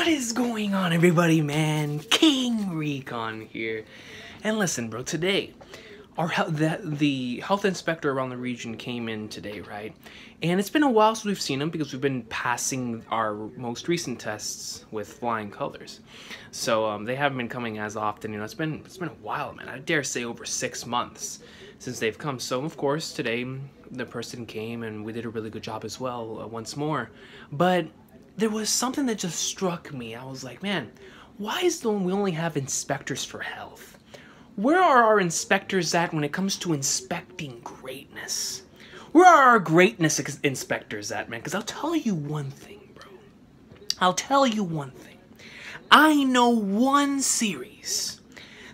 What is going on, everybody, man? King Recon here. And listen, bro, today, the health inspector around the region came in today, right? And it's been a while since we've seen him because we've been passing our most recent tests with flying colors. So they haven't been coming as often. You know, it's been a while, man. I dare say over 6 months since they've come. So of course today the person came and we did a really good job as well once more. But there was something that just struck me. I was like, man, why is it we only have inspectors for health? Where are our inspectors at when it comes to inspecting greatness? Where are our greatness inspectors at, man? Because I'll tell you one thing, bro. I'll tell you one thing. I know one series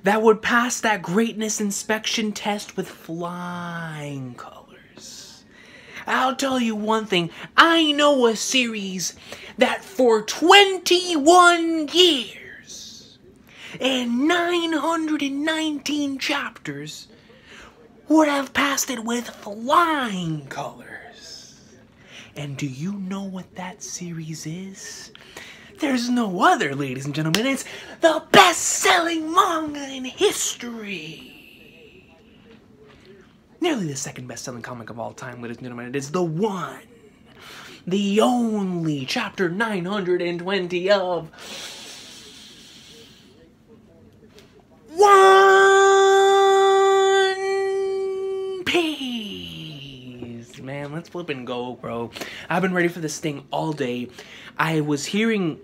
that would pass that greatness inspection test with flying colors. I'll tell you one thing. I know a series that for 21 years and 919 chapters would have passed it with flying colors. And do you know what that series is? There's no other, ladies and gentlemen. It's the best-selling manga in history. Nearly the second best-selling comic of all time, ladies and gentlemen. It is the one, the only, chapter 920 of One Piece. Man, let's flip and go, bro. I've been ready for this thing all day. I was hearing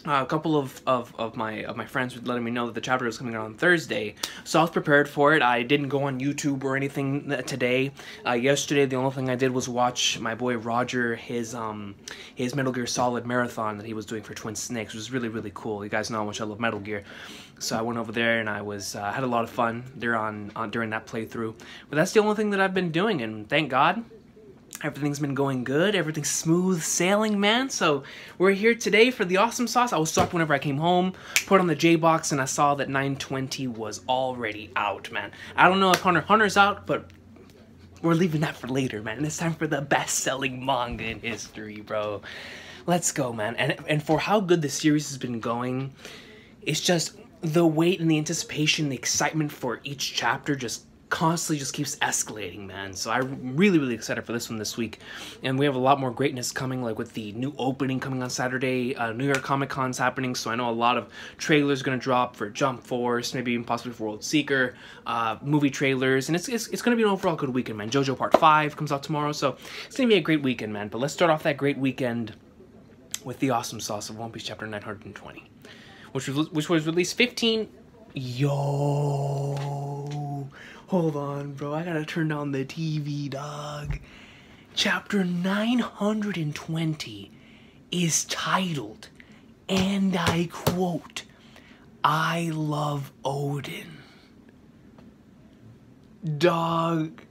a couple of my friends letting me know that the chapter was coming out on Thursday, so I was prepared for it. I didn't go on YouTube or anything today. Yesterday, the only thing I did was watch my boy Roger his Metal Gear Solid marathon that he was doing for Twin Snakes, which was really, really cool. You guys know how much I love Metal Gear, so I went over there and I was had a lot of fun there during that playthrough. But that's the only thing that I've been doing, and thank God. Everything's been going good. Everything's smooth sailing, man. So we're here today for the awesome sauce. I was shocked whenever I came home, put on the J-Box, and I saw that 920 was already out, man. I don't know if Hunter x Hunter's out, but we're leaving that for later, man. It's time for the best-selling manga in history, bro. Let's go, man. And for how good the series has been going, it's just the wait and the anticipation, the excitement for each chapter just constantly just keeps escalating, man. So I'm really, really excited for this one this week. And we have a lot more greatness coming, like with the new opening coming on Saturday. New York Comic Con's happening, so I know a lot of trailers going to drop for Jump Force, maybe even possibly for World Seeker, movie trailers, and it's going to be an overall good weekend, man. JoJo Part 5 comes out tomorrow, so it's going to be a great weekend, man. But let's start off that great weekend with the awesome sauce of One Piece Chapter 920, which was released 15... Yo... Hold on, bro. I gotta turn down the TV, dog. Chapter 920 is titled, and I quote, I love Odin. Dog.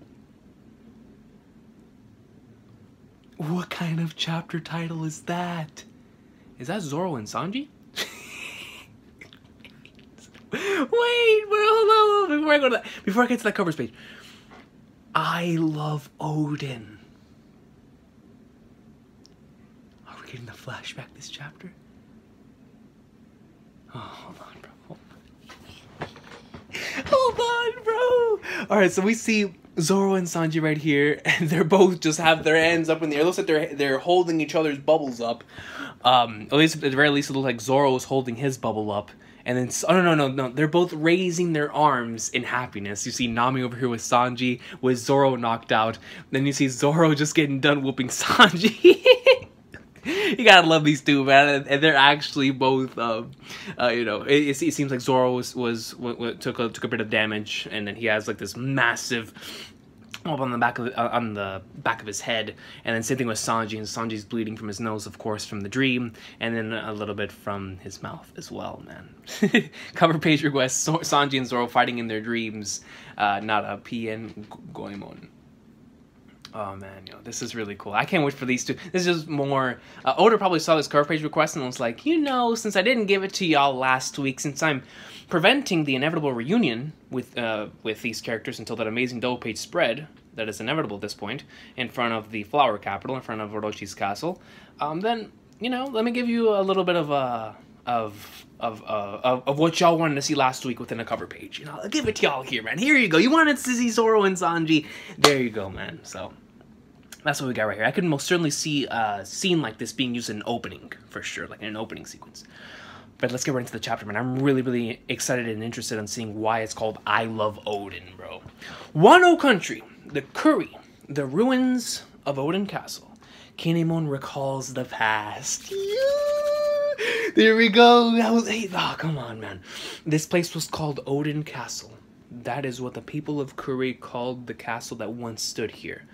What kind of chapter title is that? Is that Zoro and Sanji? Wait, hold on, before I get to that covers page. I love Odin. Are we getting the flashback this chapter? Oh, hold on, bro. Hold on, bro. All right, so we see Zoro and Sanji right here, and they're both just have their hands up in the air. It looks like they're holding each other's bubbles up. At least at the very least, it looks like Zoro is holding his bubble up. And then, oh, no, they're both raising their arms in happiness. You see Nami over here with Sanji, with Zoro knocked out. Then you see Zoro just getting done whooping Sanji. You gotta love these two, man. And they're actually both, you know, it seems like Zoro took a bit of damage, and then he has like this massive on the back of his head, and then same thing with Sanji, and Sanji's bleeding from his nose, of course, from the dream, and then a little bit from his mouth as well, man. Cover page request: Sanji and Zoro fighting in their dreams, not a PN Goemon. Oh man, yo, this is really cool. I can't wait for these two. This is just more. Oda probably saw this cover page request and was like, you know, since I didn't give it to y'all last week, since I'm preventing the inevitable reunion with these characters until that amazing double page spread that is inevitable at this point, in front of the Flower Capital, in front of Orochi's castle, then, you know, let me give you a little bit of a of what y'all wanted to see last week within a cover page. You know, I'll give it to y'all here, man. Here you go. You wanted to see Zoro and Sanji. There you go, man. So that's what we got right here. I could most certainly see a scene like this being used in an opening, for sure, like in an opening sequence. But let's get right into the chapter, man. I'm really, really excited and interested in seeing why it's called I Love Odin, bro. Wano Country, the Curry, the ruins of Odin Castle. Kinemon recalls the past. Yeah. There we go. Oh, come on, man. This place was called Odin Castle. That is what the people of Curry called the castle that once stood here.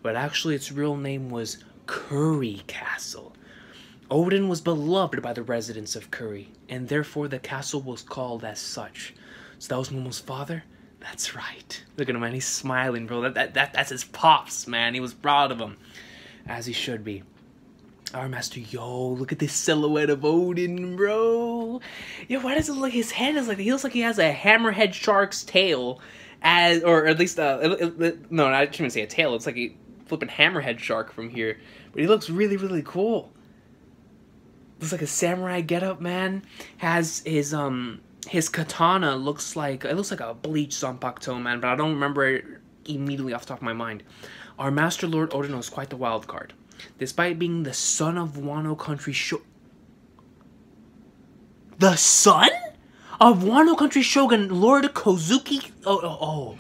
But actually, its real name was Curry Castle. Odin was beloved by the residents of Curry, and therefore the castle was called as such. So that was Momo's father? That's right. Look at him, man. He's smiling, bro. That's his pops, man. He was proud of him. As he should be. Our master, yo, look at this silhouette of Odin, bro. Yo, why does it look, his head is like, he looks like he has a hammerhead shark's tail, or at least, no, I shouldn't even say a tail, it's like a flipping hammerhead shark from here, but he looks really, really cool. Looks like a samurai getup, man. Has his katana looks like, it looks like a bleached zanpakuto, man, but I don't remember it immediately off the top of my mind. Our Master Lord Odin was quite the wild card. Despite being the son of Wano Country The son of Wano Country Shogun Lord Kozuki? Oh.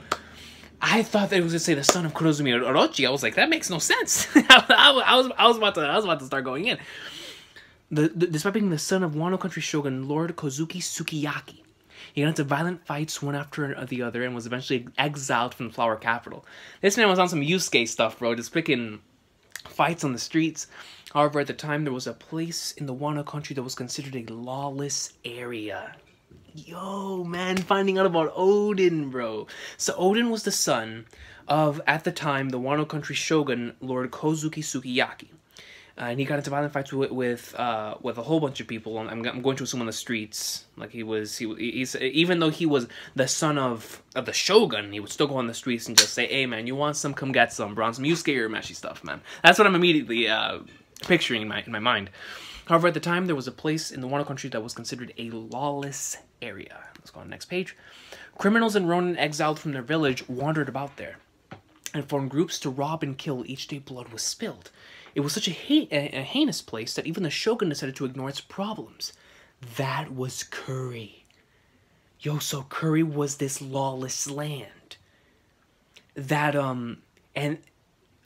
I thought that it was going to say the son of Kurozumi Orochi. I was like, that makes no sense. I was about to start going in. Despite being the son of Wano Country Shogun Lord Kozuki Sukiyaki, he got into violent fights one after the other and was eventually exiled from the Flower Capital. This man was on some Yusuke stuff, bro, just picking fights on the streets. However, at the time, there was a place in the Wano country that was considered a lawless area. Yo, man, finding out about Odin, bro. So Odin was the son of, at the time, the Wano country shogun, Lord Kozuki Sukiyaki. And he got into violent fights with a whole bunch of people. I'm going to assume on the streets. Like he's even though he was the son of the shogun, he would still go on the streets and just say, "Hey man, you want some? Come get some, bro. Some Yusuke Urameshi stuff, man." That's what I'm immediately picturing in my mind. However, at the time, there was a place in the Wano country that was considered a lawless area. Let's go on the next page. Criminals and Ronin exiled from their village wandered about there and formed groups to rob and kill each day blood was spilled. It was such a heinous place that even the shogun decided to ignore its problems. That was Curry. Yo, so Curry was this lawless land. That, and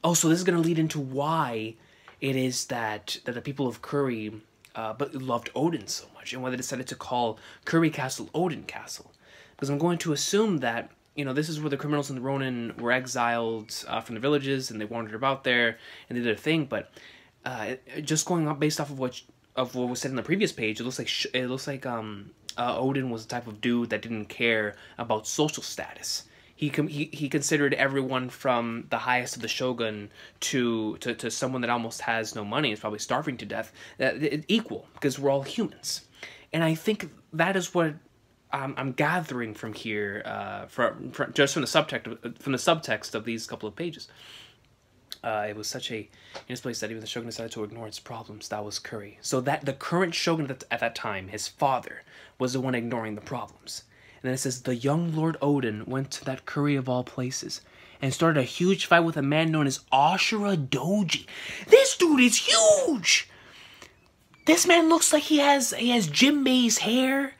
also this is going to lead into why it is that the people of Curry but loved Odin so much, and why they decided to call Curry Castle Odin Castle. Because I'm going to assume that, you know, this is where the criminals and the Ronin were exiled from the villages, and they wandered about there and did their thing. But just going up based off of what was said in the previous page, it looks like Odin was the type of dude that didn't care about social status. He considered everyone from the highest of the shogun to someone that almost has no money, is probably starving to death, equal, because we're all humans. And I think that is what I'm gathering from here, just from the subtext of these couple of pages. It was such a heinous place that even the shogun decided to ignore its problems. That was Curry. So that the current shogun at that time, his father, was the one ignoring the problems. And then it says, the young Lord Odin went to that Curry of all places and started a huge fight with a man known as Ashura Doji. This dude is huge! This man looks like he has Jubei's hair,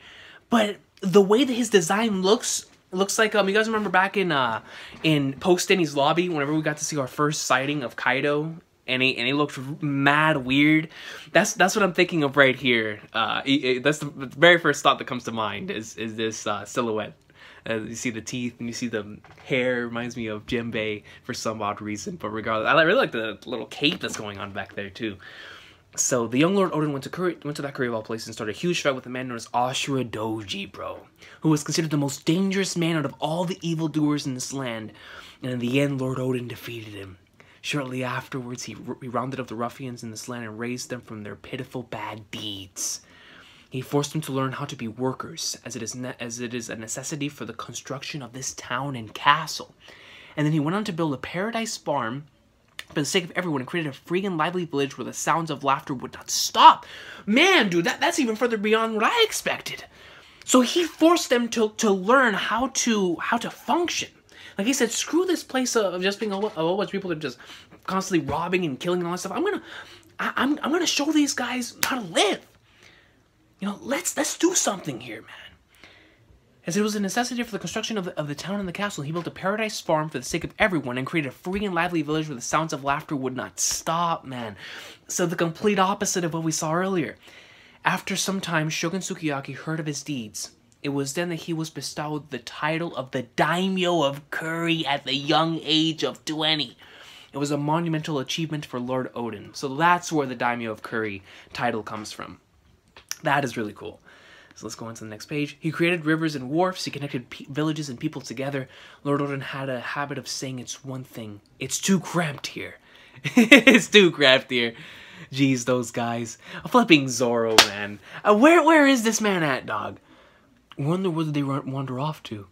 but the way that his design looks like, you guys remember back in Post Denny's lobby, whenever we got to see our first sighting of Kaido, and he looked mad weird. That's what I'm thinking of right here. That's the very first thought that comes to mind is this silhouette. You see the teeth and you see the hair. It reminds me of Jubei for some odd reason, but regardless, I really like the little cape that's going on back there too. So the young Lord Odin went to that Curry of all places and started a huge fight with a man known as Ashura Doji, bro, who was considered the most dangerous man out of all the evildoers in this land. And in the end, Lord Odin defeated him. Shortly afterwards, he rounded up the ruffians in this land and raised them from their pitiful bad deeds. He forced them to learn how to be workers, as it is a necessity for the construction of this town and castle. And then he went on to build a paradise farm for the sake of everyone, and created a free and lively village where the sounds of laughter would not stop. Man, dude, that's even further beyond what I expected. So he forced them to learn how to function. Like he said, screw this place of just being a whole bunch of people that are just constantly robbing and killing and all that stuff. I'm gonna show these guys how to live. You know, let's do something here, man. As it was a necessity for the construction of the town and the castle, he built a paradise farm for the sake of everyone and created a free and lively village where the sounds of laughter would not stop, man. So the complete opposite of what we saw earlier. After some time, Shogun Sukiyaki heard of his deeds. It was then that he was bestowed the title of the Daimyo of Curry at the young age of 20. It was a monumental achievement for Lord Odin. So that's where the Daimyo of Curry title comes from. That is really cool. So let's go on to the next page. He created rivers and wharfs. He connected villages and people together. Lord Odin had a habit of saying it's one thing. It's too cramped here. It's too cramped here. Jeez, those guys. A flipping Zoro, man. Where is this man at, dog? Wonder where they wander off to.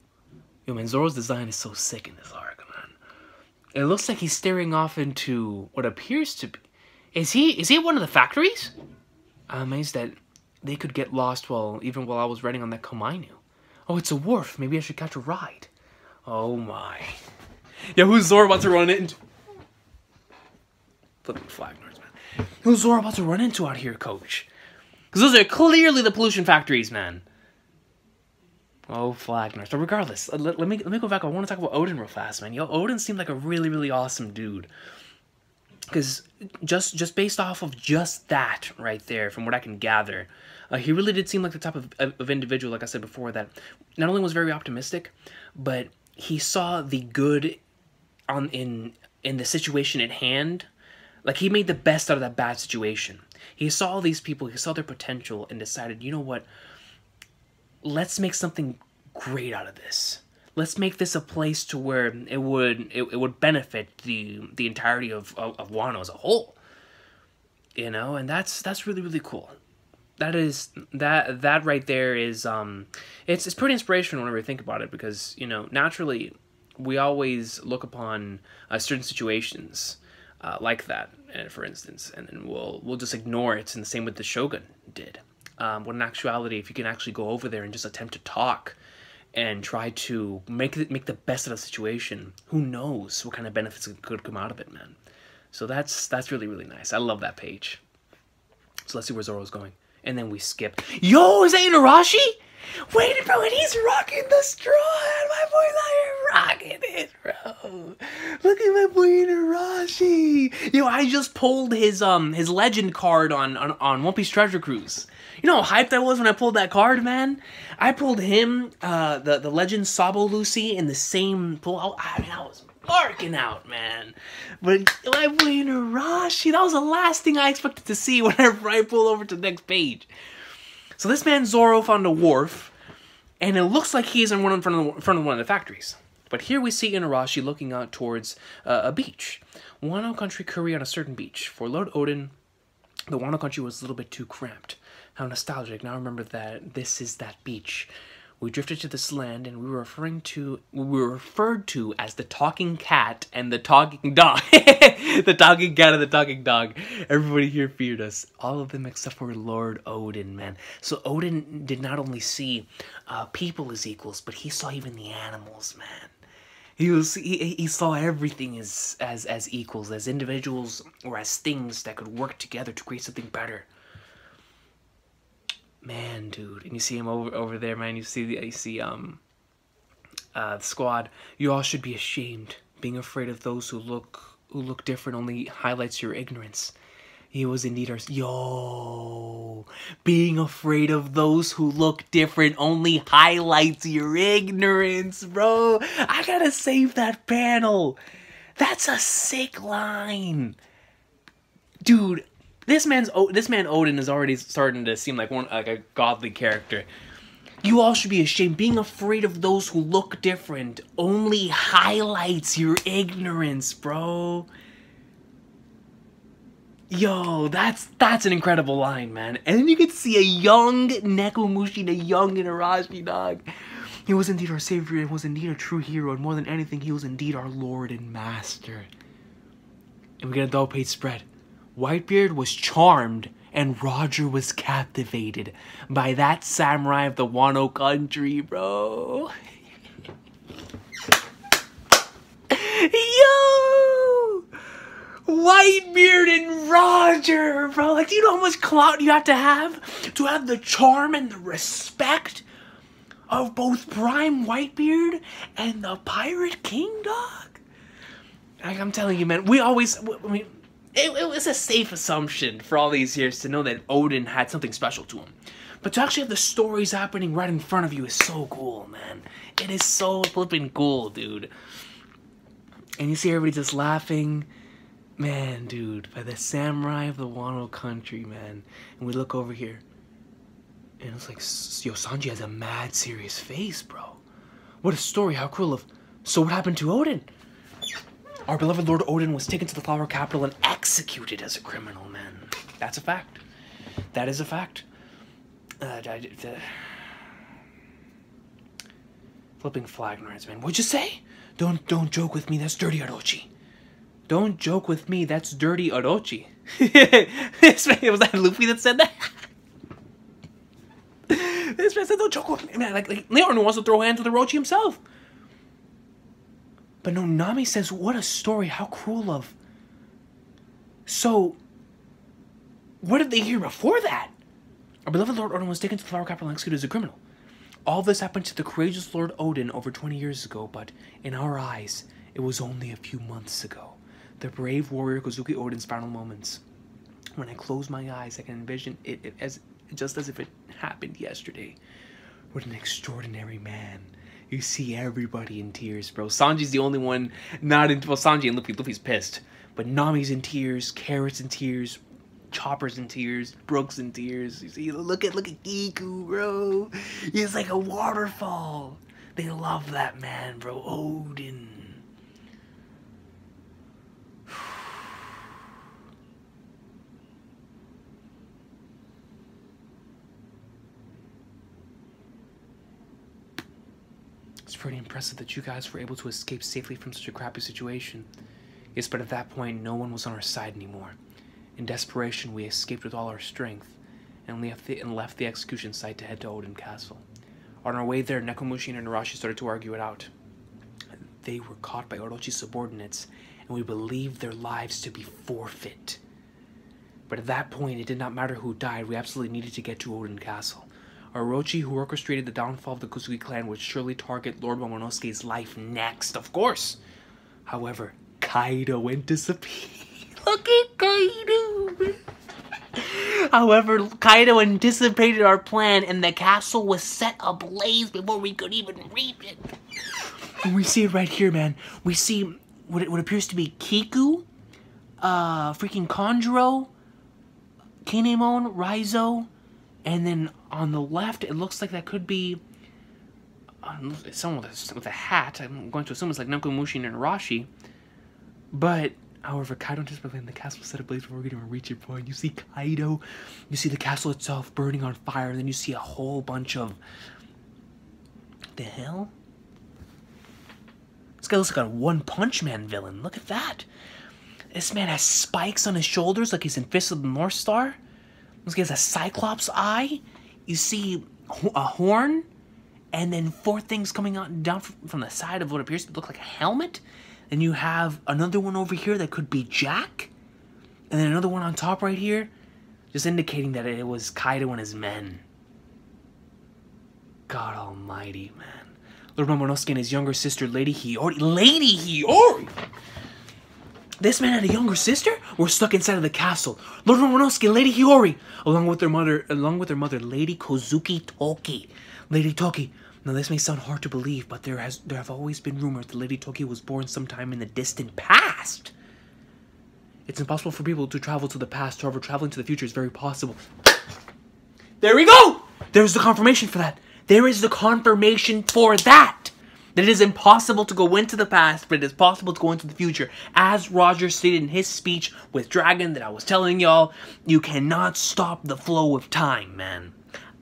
Yo, man, Zoro's design is so sick in this arc, man. It looks like he's staring off into what appears to be... Is he at one of the factories? I'm amazed that they could get lost even while I was riding on that Komainu. Oh, it's a wharf. Maybe I should catch a ride. Oh my. Yeah, who's Zoro about to run into? Flipping flag nerds, man. Who's Zoro about to run into out here, coach? Because those are clearly the pollution factories, man. Oh, flag nerds. But regardless, let me go back. I want to talk about Odin real fast, man. Yo, Odin seemed like a really, really awesome dude. Because just based off of just that right there, from what I can gather, he really did seem like the type of individual, like I said before, that not only was very optimistic, but he saw the good in the situation at hand. Like, he made the best out of that bad situation. He saw these people, he saw their potential, and decided, you know what? Let's make something great out of this. Let's make this a place to where it would benefit the entirety of Wano as a whole. You know, and that's really, really cool. That right there is it's pretty inspirational whenever you think about it, because, you know, naturally we always look upon certain situations like that, for instance, and then we'll just ignore it, and the same with the Shogun did. When in actuality, if you can actually go over there and just attempt to talk and try to make the best of the situation, who knows what kind of benefits could come out of it, man. So that's really, really nice. I love that page. So let's see where Zoro's going. And then we skip. Yo, is that Inarashi? Wait, bro, and he's rocking the straw. My boy's out here rocking it, bro. Look at my boy Inarashi. Yo, I just pulled his legend card on One Piece Treasure Cruise. You know how hyped I was when I pulled that card, man? I pulled him, the legend Sabo Lucy in the same pull. I mean, I was barking out, man. But my boy Inarashi, that was the last thing I expected to see whenever I pull over to the next page. So this man Zoro found a wharf, and it looks like he's in front of one of the factories. But here we see Inarashi looking out towards a beach. Wano country curry on a certain beach. For Lord Odin, the Wano country was a little bit too cramped. How nostalgic. Now remember that this is that beach. We drifted to this land, and we were referred to as the talking cat and the talking dog. The talking cat and the talking dog. Everybody here feared us. All of them except for Lord Odin, man. So Odin did not only see people as equals, but he saw even the animals, man. He saw everything as equals, as individuals, or as things that could work together to create something better. Man, dude, and you see him over there, man. You see the squad. You all should be ashamed. Being afraid of those who look different only highlights your ignorance. He was indeed our... Yo! Being afraid of those who look different only highlights your ignorance, bro! I gotta save that panel! That's a sick line! Dude, this man Odin is already starting to seem like a godly character. You all should be ashamed. Being afraid of those who look different only highlights your ignorance, bro. Yo, that's an incredible line, man. And then you get to see a young Nekomushi and a young Inarashi, dog. He was indeed our savior and was indeed a true hero, and more than anything, he was indeed our lord and master. And we get a double page spread. Whitebeard was charmed and Roger was captivated by that samurai of the Wano country, bro. Yo! Whitebeard and Roger, bro. Like, do you know how much clout you have to have the charm and the respect of both Prime Whitebeard and the Pirate King, dog? Like, I'm telling you, man, it was a safe assumption for all these years to know that Odin had something special to him. But to actually have the stories happening right in front of you is so cool, man. It is so flippin' cool, dude. And you see everybody just laughing. Man, dude, by the samurai of the Wano country, man. And we look over here. And it's like, yo, Sanji has a mad serious face, bro. What a story, how cruel of... So what happened to Odin? Our beloved Lord Odin was taken to the Flower Capital and executed as a criminal, man. That's a fact. That is a fact. Flipping flag nerds, man. What'd you say? Don't joke with me, that's dirty Orochi. Don't joke with me, that's dirty Orochi. Was that Luffy that said that? This man said, don't joke with me. Man, like Leon wants to throw hands with Orochi himself. But no, Nami says, what a story, how cruel of... So, what did they hear before that? Our beloved Lord Odin was taken to the Flower Capital and executed as a criminal. All this happened to the courageous Lord Odin over 20 years ago, but in our eyes, it was only a few months ago. The brave warrior Kozuki Odin's final moments. When I close my eyes, I can envision it just as if it happened yesterday. What an extraordinary man. You see everybody in tears, bro. Sanji's the only one not in... Well, Sanji and Luffy's pissed. But Nami's in tears, Carrot's in tears, Chopper's in tears, Brooks in tears. You see, look at Kiku, bro. He's like a waterfall. They love that man, bro. Odin. It's pretty impressive that you guys were able to escape safely from such a crappy situation. Yes, but at that point, no one was on our side anymore. In desperation, we escaped with all our strength and left the execution site to head to Odin Castle. On our way there, Nekomushi and Narashi started to argue it out. They were caught by Orochi's subordinates, and we believed their lives to be forfeit. But at that point, it did not matter who died, we absolutely needed to get to Odin Castle. Orochi, who orchestrated the downfall of the Kozuki clan, would surely target Lord Momonosuke's life next, of course. However, Kaido went disappeared. Look at Kaido! However, Kaido anticipated our plan, and the castle was set ablaze before we could even reach it. And we see it right here, man. We see what appears to be Kiku, freaking Konjuro, Kinemon, Raizo, and then on the left, it looks like that could be someone with a hat. I'm going to assume it's like Nekomushi and Narashi. But, however, Kaido anticipated the castle was set ablaze before we could even reach it, bro. And you see Kaido, you see the castle itself burning on fire, and then you see a whole bunch of... The hell? This guy looks like a One Punch Man villain. Look at that. This man has spikes on his shoulders like he's in Fist of the North Star. This guy has a Cyclops eye. You see a horn, and then four things coming out down from the side of what appears to look like a helmet. And you have another one over here that could be Jack, and then another one on top right here, just indicating that it was Kaido and his men. God almighty, man. Lord Momonosuke and his younger sister, Lady Hiyori. Lady Hiyori! This man had a younger sister? We're stuck inside of the castle. Lord Momonosuke and Lady Hiyori, along with their mother, Lady Kozuki Toki. Lady Toki. Now this may sound hard to believe, but there have always been rumors that Lady Toki was born sometime in the distant past. It's impossible for people to travel to the past, however, traveling to the future is very possible. There we go! There's the confirmation for that. There is the confirmation for that. That it is impossible to go into the past, but it is possible to go into the future. As Roger stated in his speech with Dragon that I was telling y'all, you cannot stop the flow of time, man.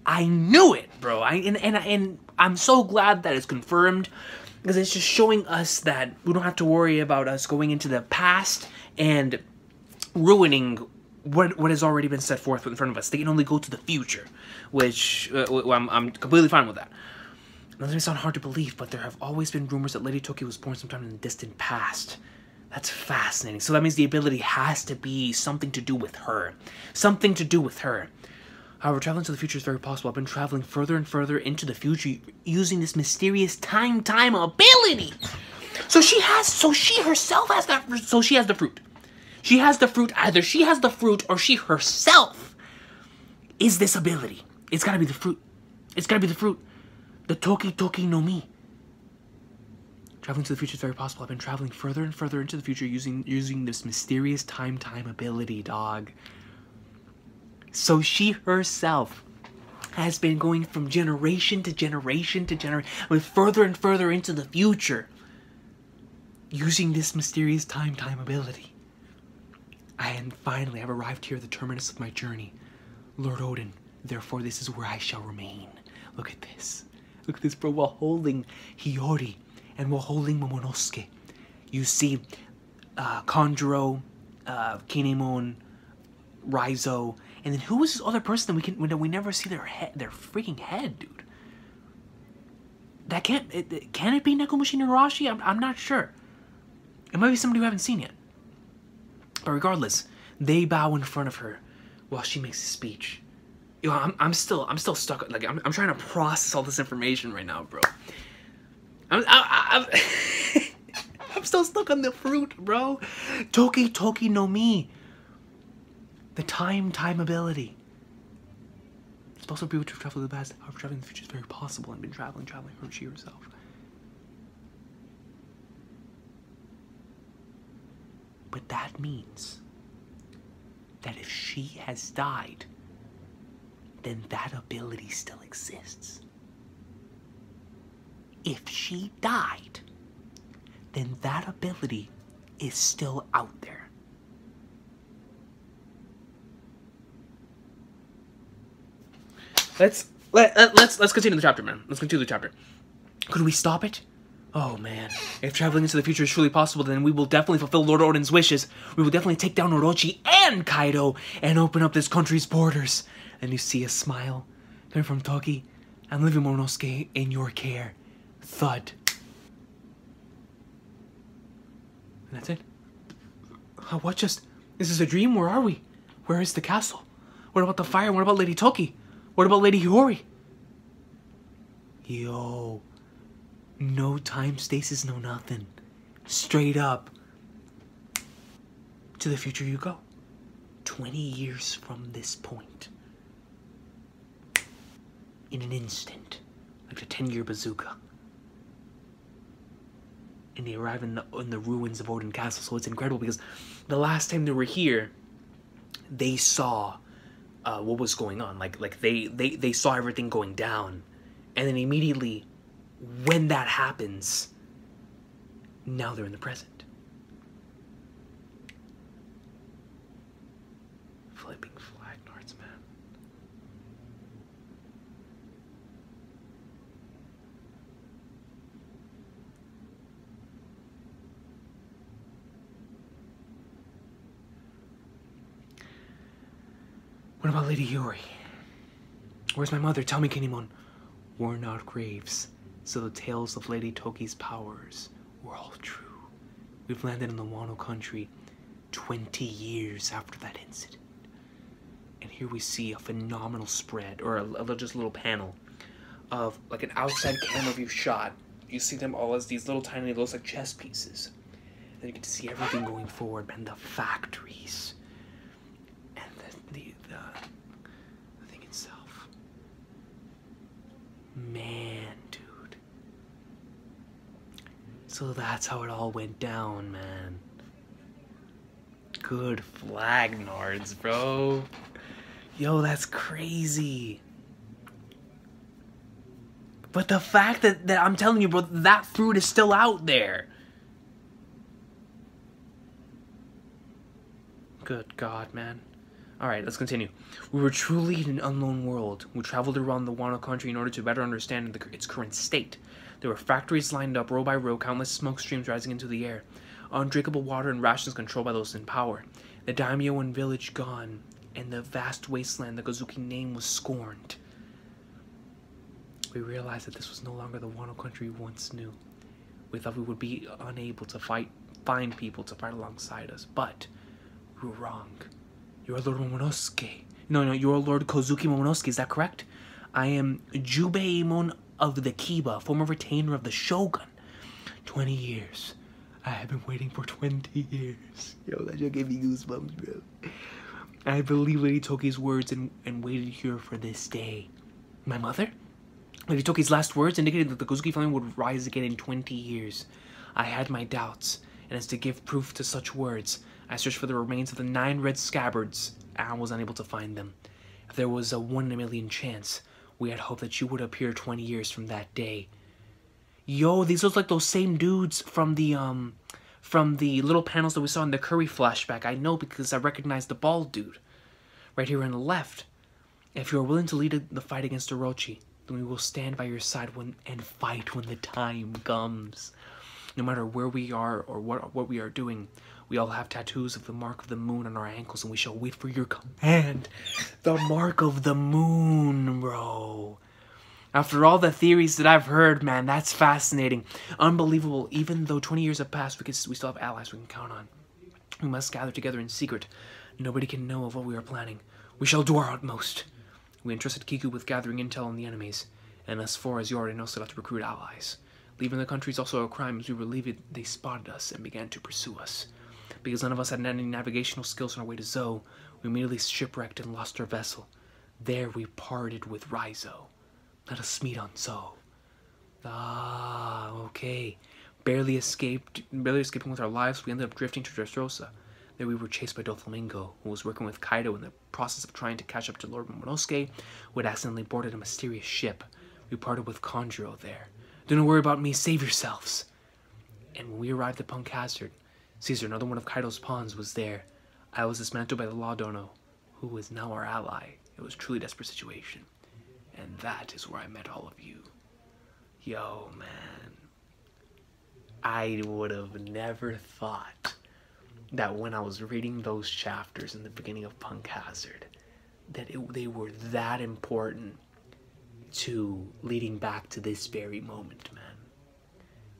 I knew it, bro. And I'm so glad that it's confirmed, because it's just showing us that we don't have to worry about us going into the past and ruining what has already been set forth in front of us. They can only go to the future, which I'm completely fine with that. Now, this may sound hard to believe, but there have always been rumors that Lady Toki was born sometime in the distant past. That's fascinating. So that means the ability has to be something to do with her. Something to do with her. However, traveling to the future is very possible. I've been traveling further and further into the future using this mysterious time ability. So she herself has that. So she has the fruit. She has the fruit. Either she has the fruit or she herself is this ability. It's gotta be the fruit. It's gotta be the fruit. The Toki no Mi. Traveling to the future is very possible. I've been traveling further and further into the future using this mysterious time ability, dog. So she herself has been going from generation to generation to generation, further and further into the future, using this mysterious time ability. And finally, I've arrived here at the terminus of my journey. Lord Odin, therefore this is where I shall remain. Look at this. Look at this, bro. While holding Hiyori and while holding Momonosuke, you see Kanjuro, Kinemon, Raizo, and then who was this other person that we never see their freaking head, dude? That can it be Nekomashi Narashi? I'm not sure. It might be somebody we haven't seen yet. But regardless, they bow in front of her while she makes a speech. Yo, I'm still stuck. Like I'm trying to process all this information right now, bro. I'm I'm still stuck on the fruit, bro. Toki no Mi. The time ability. It's possible for people to travel to the past. However, traveling in the future is very possible. And been traveling, hurt she herself. But that means that if she has died, then that ability still exists. If she died, then that ability is still out there. Let's continue the chapter, man. Let's continue the chapter. Could we stop it? Oh man, if traveling into the future is truly possible, then we will definitely fulfill Lord Odin's wishes. We will definitely take down Orochi and Kaido and open up this country's borders. And you see a smile coming from Toki. I'm leaving Momonosuke in your care. Thud. And that's it. What just... Is this a dream? Where are we? Where is the castle? What about the fire? What about Lady Toki? What about Lady Hiyori? Yo. No time stasis, no nothing. Straight up. To the future you go. 20 years from this point. In an instant. Like a 10-year bazooka. And they arrive in the ruins of Odin Castle. So it's incredible because the last time they were here, they saw what was going on. Like they saw everything going down. And then immediately, when that happens, now they're in the present. Flipping flag nards, man. What about Lady Hiyori? Where's my mother? Tell me, Kinemon. Worn out graves. So the tales of Lady Toki's powers were all true. We've landed in the Wano country 20 years after that incident. And here we see a phenomenal spread, or just a little panel of like an outside camera view shot. You see them all as these little tiny, looks like chess pieces. And you get to see everything going forward, and the factories. And the thing itself. Man, dude. So that's how it all went down, man. Good flag nards, bro. Yo, that's crazy. But the fact that I'm telling you, bro, that fruit is still out there. Good God, man. Alright, let's continue. We were truly in an unknown world. We traveled around the Wano country in order to better understand its current state. There were factories lined up row by row, countless smoke streams rising into the air, undrinkable water and rations controlled by those in power. The daimyo and village gone, and the vast wasteland the Gozuki name was scorned. We realized that this was no longer the Wano country we once knew. We thought we would be unable to find people to fight alongside us, but we were wrong. You are Lord Momonosuke. No, you are Lord Kozuki Momonosuke, is that correct? I am Jubei of the Kiba, former retainer of the Shogun. 20 years. I have been waiting for 20 years. Yo, that just gave me goosebumps, bro. I believed Lady Toki's words and waited here for this day. My mother? Lady Toki's last words indicated that the Kozuki family would rise again in 20 years. I had my doubts, and as to give proof to such words, I searched for the remains of the 9 red scabbards, and was unable to find them. If there was a 1 in a million chance, we had hoped that you would appear 20 years from that day. Yo, these look like those same dudes from the little panels that we saw in the Curry flashback. I know because I recognized the bald dude. Right here on the left. If you are willing to lead the fight against Orochi, then we will stand by your side and fight when the time comes. No matter where we are or what we are doing, we all have tattoos of the mark of the moon on our ankles, and we shall wait for your command. The mark of the moon, bro. After all the theories that I've heard, man, that's fascinating. Unbelievable. Even though 20 years have passed, we still have allies we can count on. We must gather together in secret. Nobody can know of what we are planning. We shall do our utmost. We entrusted Kiku with gathering intel on the enemies, and as far as you already know, set out to recruit allies. Leaving the country is also a crime. As we were leaving, they spotted us and began to pursue us. Because none of us had any navigational skills on our way to Zou, we immediately shipwrecked and lost our vessel. There we parted with Raizo. Let us meet on Zou. Ah, okay. Barely escaping with our lives, we ended up drifting to Dressrosa. There we were chased by Doflamingo, who was working with Kaido in the process of trying to catch up to Lord Momonosuke, who had accidentally boarded a mysterious ship. We parted with Conjuro there. Don't worry about me, save yourselves. And when we arrived at Punk Hazard, Caesar, another one of Kaido's pawns, was there. I was dismantled by the Law Dono, who is now our ally. It was a truly desperate situation. And that is where I met all of you. Yo, man. I would have never thought that when I was reading those chapters in the beginning of Punk Hazard, that they were that important to leading back to this very moment, man.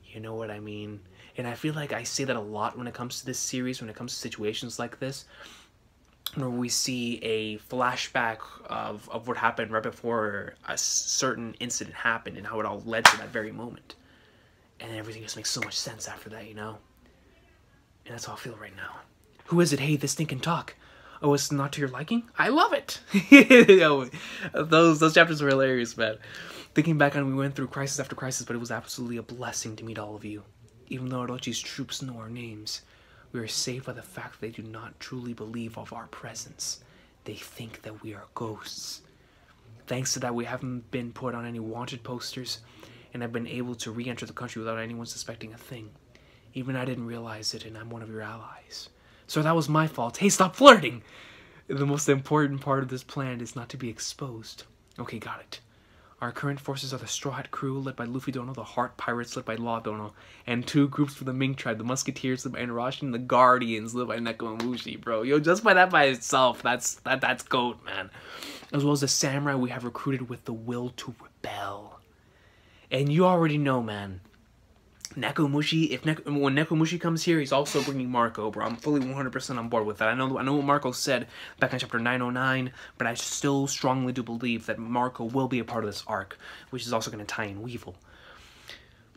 You know what I mean? And I feel like I say that a lot when it comes to this series, when it comes to situations like this, where we see a flashback of what happened right before a certain incident happened and how it all led to that very moment. And everything just makes so much sense after that, you know? And that's how I feel right now. Who is it? Hey, this thing can talk. Oh, it's not to your liking? I love it! those chapters were hilarious, man. Thinking back on it, we went through crisis after crisis, but it was absolutely a blessing to meet all of you. Even though Orochi's troops know our names, we are saved by the fact that they do not truly believe of our presence. They think that we are ghosts. Thanks to that, we haven't been put on any wanted posters, and have been able to re-enter the country without anyone suspecting a thing. Even I didn't realize it, and I'm one of your allies. So that was my fault. Hey, stop flirting! The most important part of this plan is not to be exposed. Okay, got it. Our current forces are the Straw Hat crew, led by Luffy Dono, the Heart Pirates, led by Law Dono, and 2 groups from the Ming tribe, the Musketeers, led by Inarashi, and the Guardians, led by Nekomamushi, bro. Yo, just by that by itself, that's GOAT, man. As well as the Samurai we have recruited with the will to rebel. And you already know, man. Nekomamushi, when Nekomamushi comes here, he's also bringing Marco, bro. I'm fully 100% on board with that. I know what Marco said back in chapter 909, but I still strongly do believe that Marco will be a part of this arc, which is also going to tie in Weevil.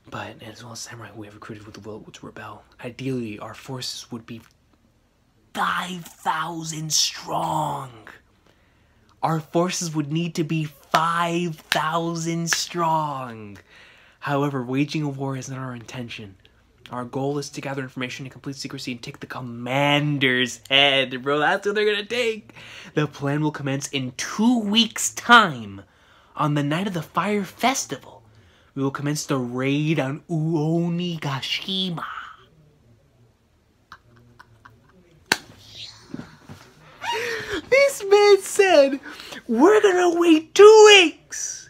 But as well as Samurai, we have recruited with the will to rebel. Ideally, our forces would be 5,000 strong. Our forces would need to be 5,000 strong. However, waging a war is not our intention. Our goal is to gather information in complete secrecy and take the commander's head. Bro, that's what they're gonna take. The plan will commence in 2 weeks' time. On the night of the Fire Festival, we will commence the raid on Onigashima. This man said, we're gonna wait 2 weeks.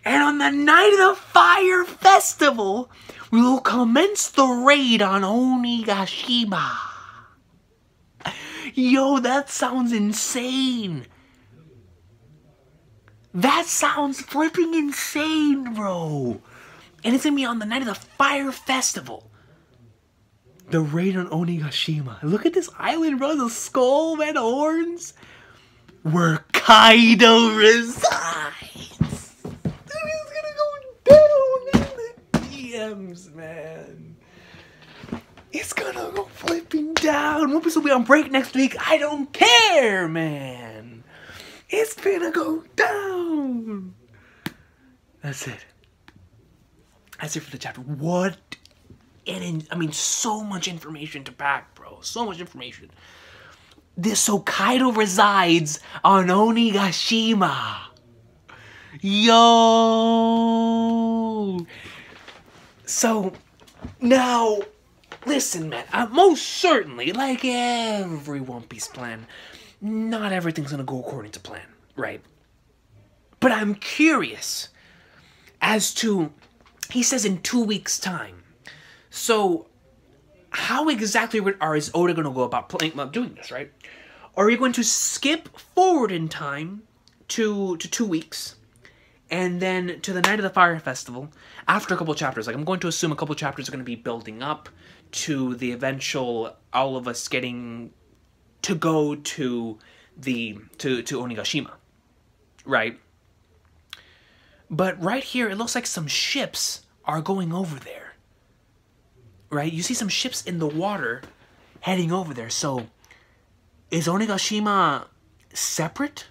And on the night of the Fire Festival, we will commence the raid on Onigashima. Yo, that sounds insane. That sounds flipping insane, bro. And it's gonna be on the night of the Fire Festival. The raid on Onigashima. Look at this island, bro. The skull, man, the horns. Where Kaido resides. That is gonna go down in the DMs, man. It's gonna go flipping down. One piece will be on break next week. I don't care, man. It's gonna go down. That's it. That's it for the chapter. What? And I mean, so much information to pack, bro. So much information. So Kaido resides on Onigashima. Yo. So now, listen, man. Most certainly, like every One Piece plan, not everything's gonna go according to plan, right? But I'm curious as to, he says in 2 weeks' time. So, how exactly is Oda going to go about doing this, right? Are you going to skip forward in time to 2 weeks, and then to the night of the Fire Festival, after a couple chapters? Like, I'm going to assume a couple chapters are going to be building up to the eventual, all of us getting to go to Onigashima, right? But right here, it looks like some ships are going over there. Right? You see some ships in the water heading over there. So, is Onigashima separate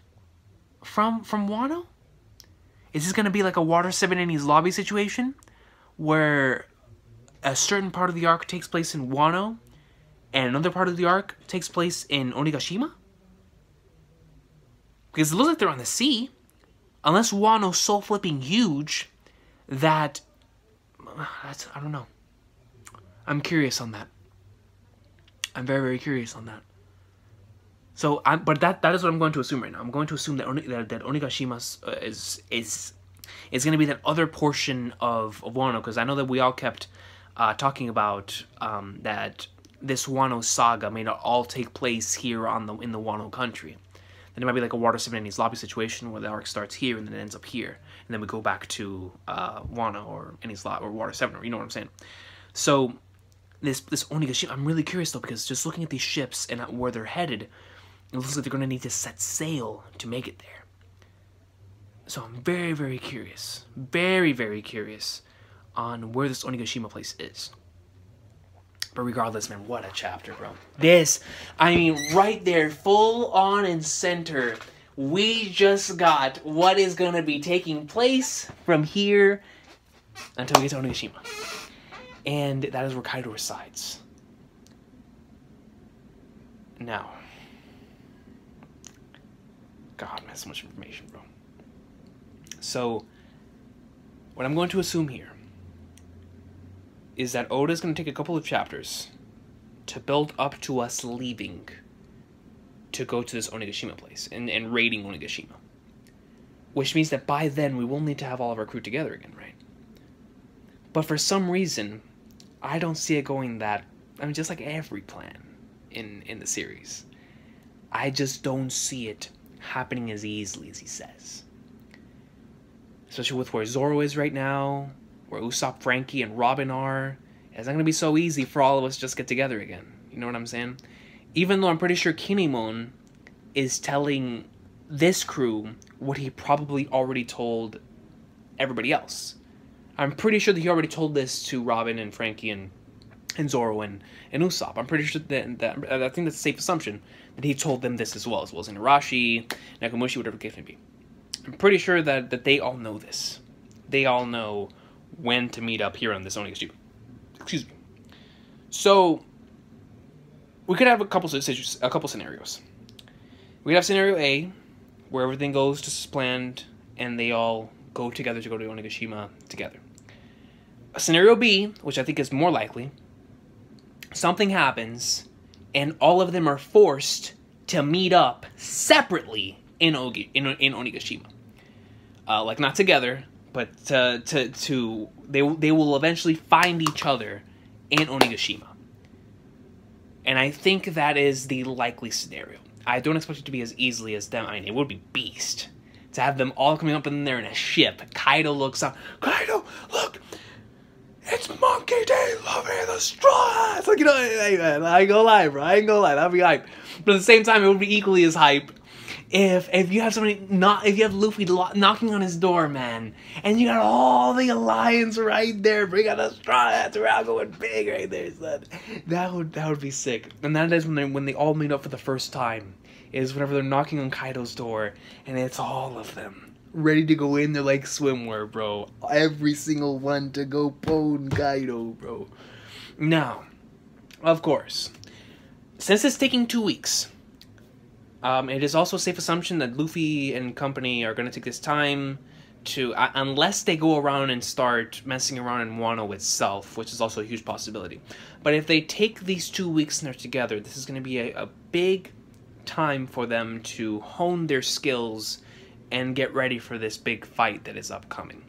from Wano? Is this going to be like a Water 7 Enies lobby situation? Where a certain part of the arc takes place in Wano, and another part of the arc takes place in Onigashima? Because it looks like they're on the sea. Unless Wano's so flipping huge that... I don't know. I'm curious on that. I'm very, very curious on that. So, but that is what I'm going to assume right now. I'm going to assume that Onigashima is going to be that other portion of Wano, because I know that we all kept talking about that this Wano saga may not all take place here in the Wano country. Then it might be like a Water 7 Enies lobby situation where the arc starts here and then it ends up here, and then we go back to Wano or Enies lobby or Water 7, or you know what I'm saying. So. This Onigashima, I'm really curious though, because just looking at these ships and at where they're headed, it looks like they're going to need to set sail to make it there. So I'm very, very curious. Very, very curious on where this Onigashima place is. But regardless, man, what a chapter, bro. This, I mean, right there, full on and center, we just got what is going to be taking place from here until we get to Onigashima. And that is where Kaido resides. Now. God, man, so much information, bro. So, what I'm going to assume here is that Oda is going to take a couple of chapters to build up to us leaving to go to this Onigashima place and raiding Onigashima. Which means that by then we will need to have all of our crew together again, right? But for some reason, I don't see it going that... I mean, just like every plan in the series. I just don't see it happening as easily as he says. Especially with where Zoro is right now, where Usopp, Frankie, and Robin are. It's not going to be so easy for all of us to just get together again. You know what I'm saying? Even though I'm pretty sure Kinemon is telling this crew what he probably already told everybody else. I'm pretty sure that he already told this to Robin and Frankie and Zoro and Usopp. I'm pretty sure that I think that's a safe assumption that he told them this as well as Inarashi, Nakamushi, whatever the case may be. I'm pretty sure that they all know this. They all know when to meet up here on this Onigashima. Excuse me. So we could have a couple scenarios. We could have scenario A, where everything goes just as planned, and they all go together to go to Onigashima together. Scenario B, which I think is more likely, something happens, and all of them are forced to meet up separately in Onigashima. Like, not together, but they will eventually find each other in Onigashima. And I think that is the likely scenario. I don't expect it to be as easily as them. I mean, it would be beast to have them all coming up in there in a ship. Kaido looks up. Kaido, look! It's Monkey Day, loving the straw. It's like, you know, I ain't gonna lie, bro. I ain't gonna lie. That'd be hype. But at the same time, it would be equally as hype if you have somebody if you have Luffy knocking on his door, man, and you got all the alliance right there, bring out a straw hats around going big right there, son. That would be sick. And that is when they all meet up for the first time. Is whenever they're knocking on Kaido's door, and it's all of them ready to go in there like swimwear, bro. Every single one to go pwn Kaido, bro. Now, of course, since it's taking 2 weeks, it is also a safe assumption that Luffy and company are going to take this time to, unless they go around and start messing around in Wano itself, which is also a huge possibility. But if they take these 2 weeks and they're together, this is going to be a big time for them to hone their skills and get ready for this big fight that is upcoming.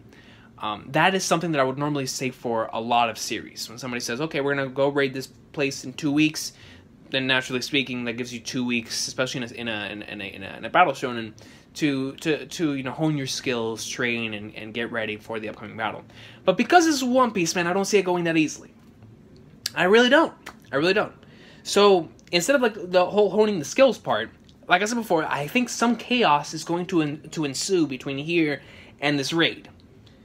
That is something that I would normally say for a lot of series. When somebody says, okay, we're going to go raid this place in 2 weeks, then naturally speaking, that gives you 2 weeks, especially in a battle shonen, to you know, hone your skills, train, and get ready for the upcoming battle. But because it's One Piece, man, I don't see it going that easily. I really don't. I really don't. So instead of like the whole honing the skills part, like I said before, I think some chaos is going to ensue between here and this raid.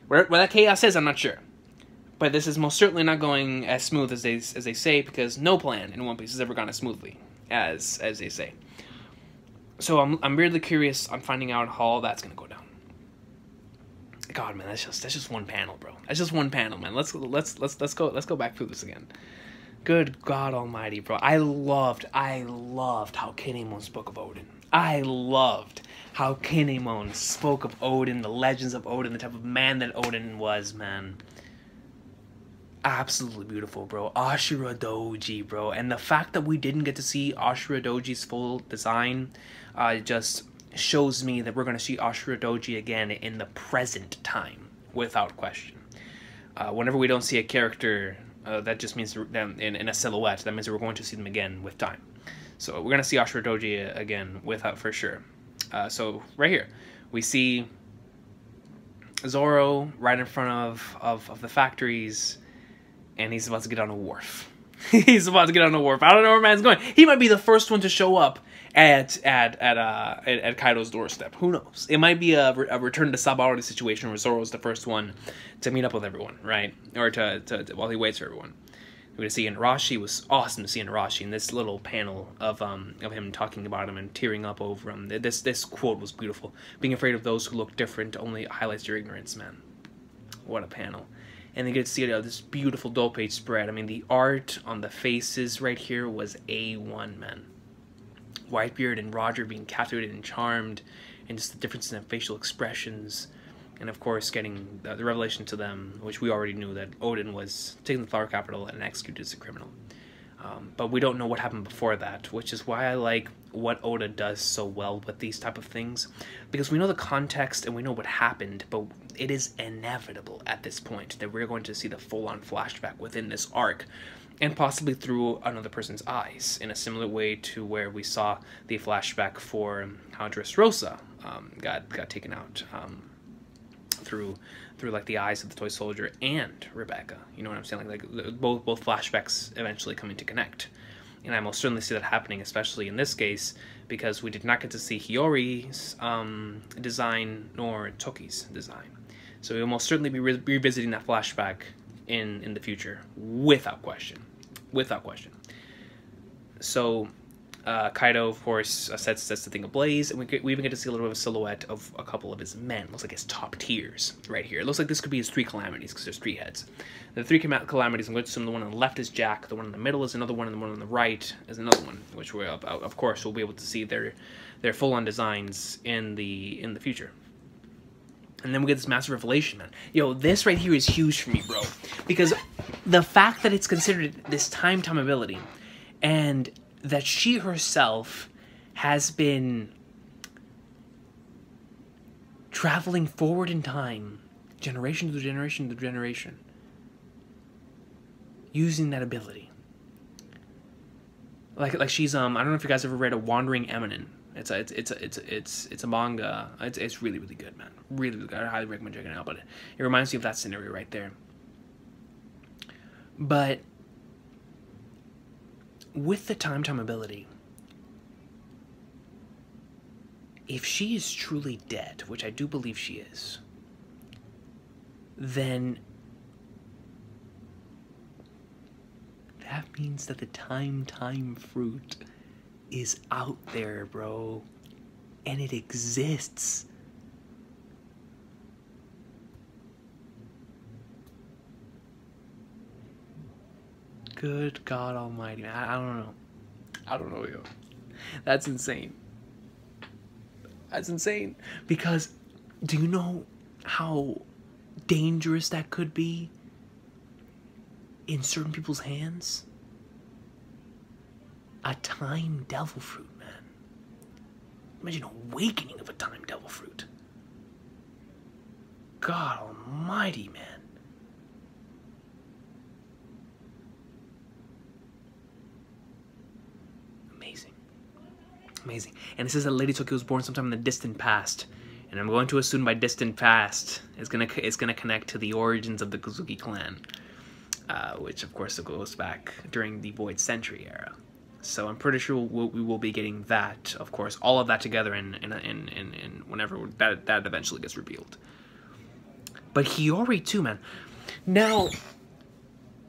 Where that chaos is, I'm not sure. But this is most certainly not going as smooth as they say, because no plan in One Piece has ever gone as smoothly as they say. So I'm really curious on finding out how all that's gonna go down. God, man, that's just one panel, bro. That's just one panel, man. Let's go back through this again. Good God Almighty, bro. I loved how Kinemon spoke of Odin. I loved how Kinemon spoke of Odin, the legends of Odin, the type of man that Odin was, man. Absolutely beautiful, bro. Ashura Doji, bro. And the fact that we didn't get to see Ashura Doji's full design just shows me that we're going to see Ashura Doji again in the present time, without question. Whenever we don't see a character, that just means them in a silhouette. That means that we're going to see them again with time. So we're going to see Ashura Doji again, without for sure. So right here, we see Zoro right in front of the factories, and he's about to get on a wharf. He's about to get on a wharf. I don't know where man's going. He might be the first one to show up at Kaido's doorstep. Who knows? It might be a return to Sabaody situation where Zoro's the first one to meet up with everyone, right? Or to while he waits for everyone. We're gonna see Inarashi. It was awesome to see Inarashi in this little panel of him talking about him and tearing up over him. This quote was beautiful. Being afraid of those who look different only highlights your ignorance, man. What a panel. And they get to see this beautiful doll page spread. I mean, the art on the faces right here was A1, man. Whitebeard and Roger being captivated and charmed, and just the difference in facial expressions. And of course, getting the revelation to them, which we already knew, that Odin was taking the Flower Capital and executed as a criminal. But we don't know what happened before that, which is why I like what Oda does so well with these type of things. Because we know the context and we know what happened, but it is inevitable at this point that we're going to see the full-on flashback within this arc, and possibly through another person's eyes, in a similar way to where we saw the flashback for how Dressrosa got taken out through like the eyes of the toy soldier and Rebecca. You know what I'm saying? Like both flashbacks eventually coming to connect. And I most certainly see that happening, especially in this case, because we did not get to see Hiyori's design nor Toki's design. So we will most certainly be revisiting that flashback in the future, without question. Without question. So Kaido, of course, sets the thing ablaze, and we even get to see a little bit of a silhouette of a couple of his men. Looks like his top tiers right here. It looks like this could be his 3 calamities, because there's 3 heads. The 3 calamities, I'm going to assume the one on the left is Jack, the one in the middle is another one, and the one on the right is another one, which we, of course, we'll be able to see their full-on designs in the future. And then we get this massive revelation, man. Yo, this right here is huge for me, bro. Because the fact that it's considered this time ability, and that she herself has been traveling forward in time, generation to generation to generation, using that ability. Like she's I don't know if you guys ever read A Wandering Eminent. It's a manga. It's really really good, man. Really, really good. I highly recommend checking it out. But it reminds me of that scenario right there. But with the time ability, if she is truly dead, which I do believe she is, then that means that the time fruit is out there, bro. And it exists. Good God Almighty, man. I don't know. I don't know, yo. That's insane. That's insane. Because do you know how dangerous that could be in certain people's hands? A time devil fruit, man. Imagine awakening of a time devil fruit. God Almighty, man. Amazing. Amazing. And it says that Lady Toki was born sometime in the distant past. And I'm going to assume by distant past it's gonna connect to the origins of the Kozuki clan. Which of course goes back during the Void Century era. So I'm pretty sure we will be getting that, of course, all of that together in whenever that eventually gets revealed. But Hiyori too, man. Now,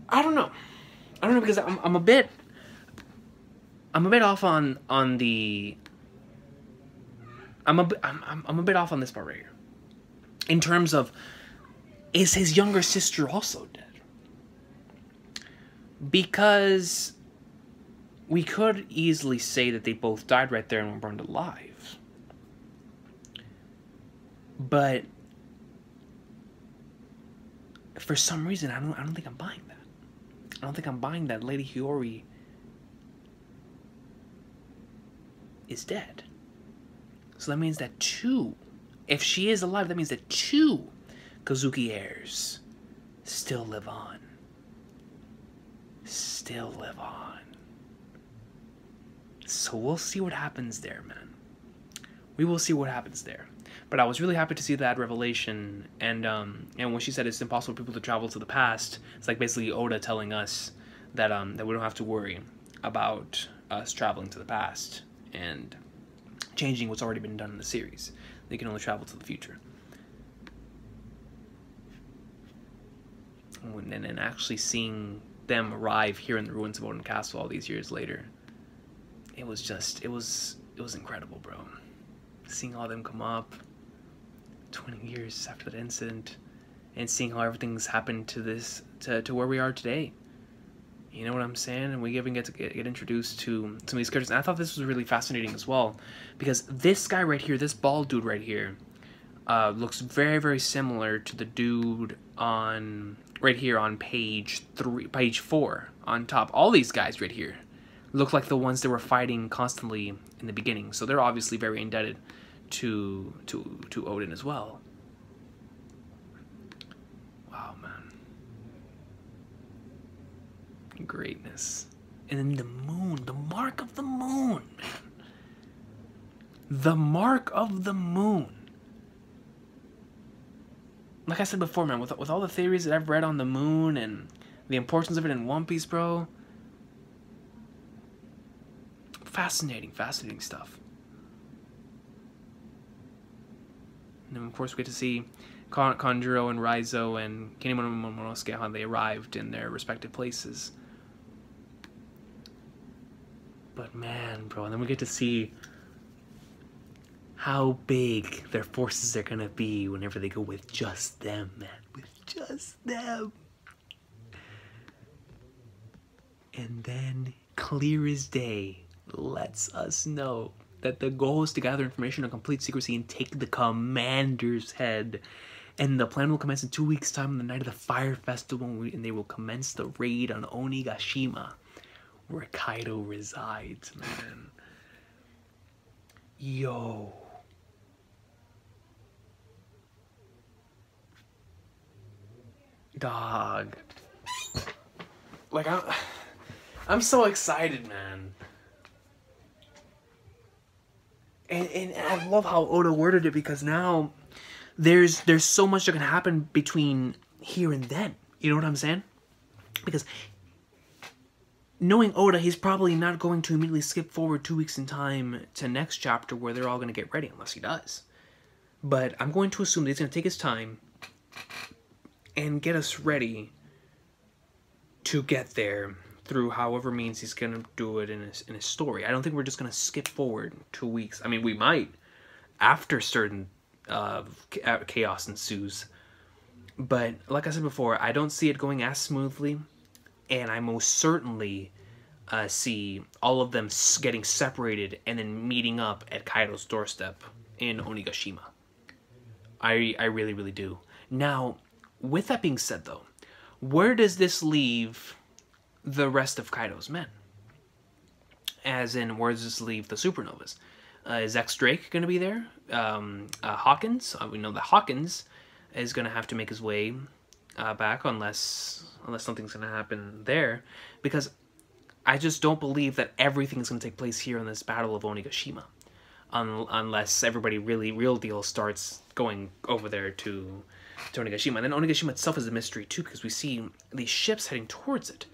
I don't know because I'm a bit off on the. I'm a bit off on this part right here. In terms of, is his younger sister also dead? Because we could easily say that they both died right there and were burned alive. But for some reason, I don't think I'm buying that. I don't think I'm buying that Lady Hiyori is dead. So that means that if she is alive, that means that 2 Kozuki heirs still live on. Still live on. So we'll see what happens there, man. We will see what happens there. But I was really happy to see that revelation, and when she said it's impossible for people to travel to the past, it's like basically Oda telling us that that we don't have to worry about us traveling to the past and changing what's already been done in the series. They can only travel to the future. And then actually seeing them arrive here in the ruins of Odin Castle all these years later, it was incredible, bro. Seeing all them come up 20 years after that incident and seeing how everything's happened to where we are today. You know what I'm saying? And we even get to get introduced to some of these characters. And I thought this was really fascinating as well, because this guy right here, this bald dude right here, looks very, very similar to the dude right here on page 4 on top. All these guys right here look like the ones that were fighting constantly in the beginning. So they're obviously very indebted to Odin as well. Wow, man. Greatness. And then the moon, the mark of the moon, man. The mark of the moon. Like I said before, man, with all the theories that I've read on the moon and the importance of it in One Piece, bro. Fascinating stuff. And then, of course, we get to see Kanjuro and Raizo and Kinemon and Momonosuke, how they arrived in their respective places. But man, bro, and then we get to see how big their forces are gonna be whenever they go with just them, man. With just them. And then, clear as day, lets us know that the goal is to gather information on complete secrecy and take the commander's head. And the plan will commence in 2 weeks' time on the night of the Fire Festival, and they will commence the raid on Onigashima, where Kaido resides, man. Yo. Dog. Like, I'm so excited, man. And I love how Oda worded it, because now there's so much that can happen between here and then. You know what I'm saying? Because knowing Oda, he's probably not going to immediately skip forward 2 weeks in time to next chapter where they're all going to get ready, unless he does. But I'm going to assume that he's going to take his time and get us ready to get there through however means he's going to do it in his story. I don't think we're just going to skip forward 2 weeks. I mean, we might after certain chaos ensues. But like I said before, I don't see it going as smoothly. And I most certainly see all of them getting separated and then meeting up at Kaido's doorstep in Onigashima. I really, really do. Now, with that being said, though, where does this leave the rest of Kaido's men? As in, where does this leave the Supernovas? Is X Drake going to be there? Hawkins? We know that Hawkins is going to have to make his way back unless something's going to happen there. Because I just don't believe that everything's going to take place here in this Battle of Onigashima. Unless everybody really, real deal, starts going over there to Onigashima. And then Onigashima itself is a mystery too, because we see these ships heading towards it.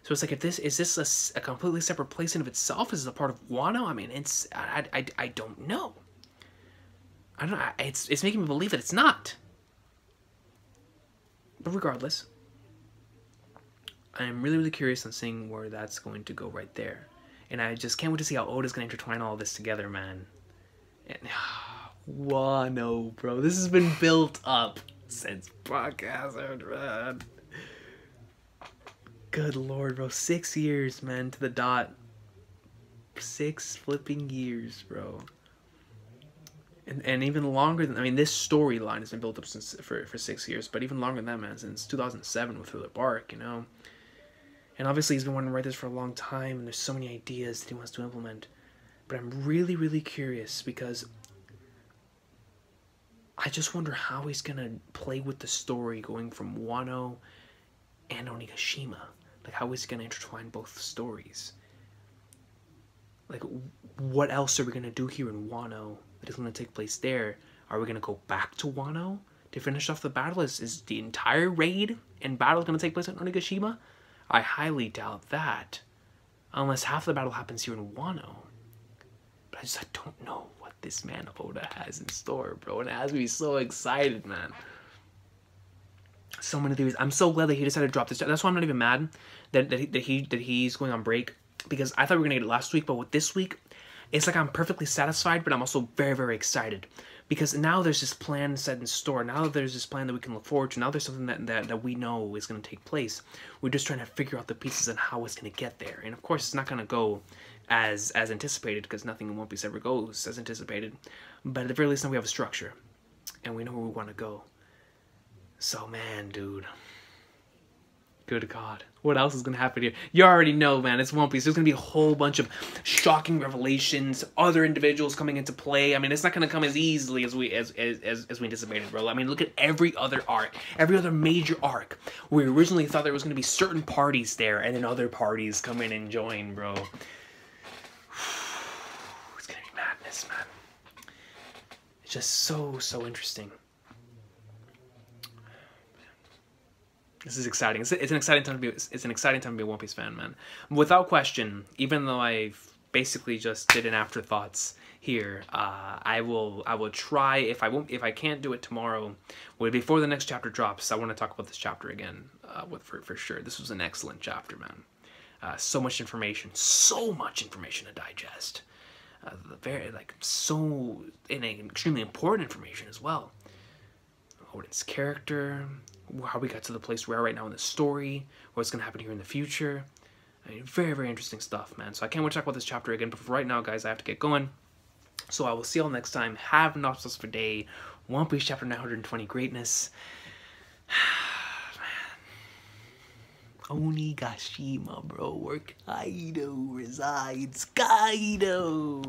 So it's like, is this a completely separate place in of itself? Is it a part of Wano? I mean, I don't know. I don't know. It's making me believe that it's not. But regardless, I'm really, really curious on seeing where that's going to go right there. And I just can't wait to see how Oda's going to intertwine all this together, man. And, Wano, bro. This has been built up since podcast, man. Good lord, bro. 6 years, man, to the dot. 6 flipping years, bro. And even longer than, I mean, this storyline has been built up since for 6 years, but even longer than that, man, since 2007 with Thriller Bark, you know. And obviously he's been wanting to write this for a long time, and there's so many ideas that he wants to implement. But I'm really, really curious, because I just wonder how he's going to play with the story going from Wano and Onigashima. Like, how is he going to intertwine both stories? Like, what else are we going to do here in Wano that is going to take place there? Are we going to go back to Wano to finish off the battle? Is the entire raid and battle going to take place in Onigashima? I highly doubt that. Unless half the battle happens here in Wano. But I don't know what this man Oda has in store, bro. And it has me so excited, man. So many theories. I'm so glad that he decided to drop this. That's why I'm not even mad that he's going on break. Because I thought we were going to get it last week. But with this week, it's like I'm perfectly satisfied. But I'm also very, very excited. Because now there's this plan set in store. Now there's this plan that we can look forward to. Now there's something that we know is going to take place. We're just trying to figure out the pieces and how it's going to get there. And of course, it's not going to go as anticipated, because nothing in One Piece ever goes as anticipated. But at the very least, now we have a structure. And we know where we want to go. So, man, dude. Good God. What else is going to happen here? You already know, man. It's One Piece. There's going to be a whole bunch of shocking revelations, other individuals coming into play. I mean, it's not going to come as easily as we anticipated, bro. I mean, look at every other arc, every other major arc. We originally thought there was going to be certain parties there, and then other parties come in and join, bro. It's going to be madness, man. It's just so interesting. This is exciting. It's an exciting time to be. It's an exciting time to be a One Piece fan, man. Without question, even though I basically just did an afterthoughts here, I will try. If I can't do it tomorrow, before the next chapter drops, I want to talk about this chapter again. For sure. This was an excellent chapter, man. So much information to digest. Extremely important information as well. Odin's character, how we got to the place we are right now in the story, what's going to happen here in the future. I mean, very, very interesting stuff, man. So I can't wait to talk about this chapter again, but for right now, guys, I have to get going. So I will see y'all next time. Have an awesome for day. One Piece chapter 920 greatness. Man. Onigashima, bro, where Kaido resides. Kaido!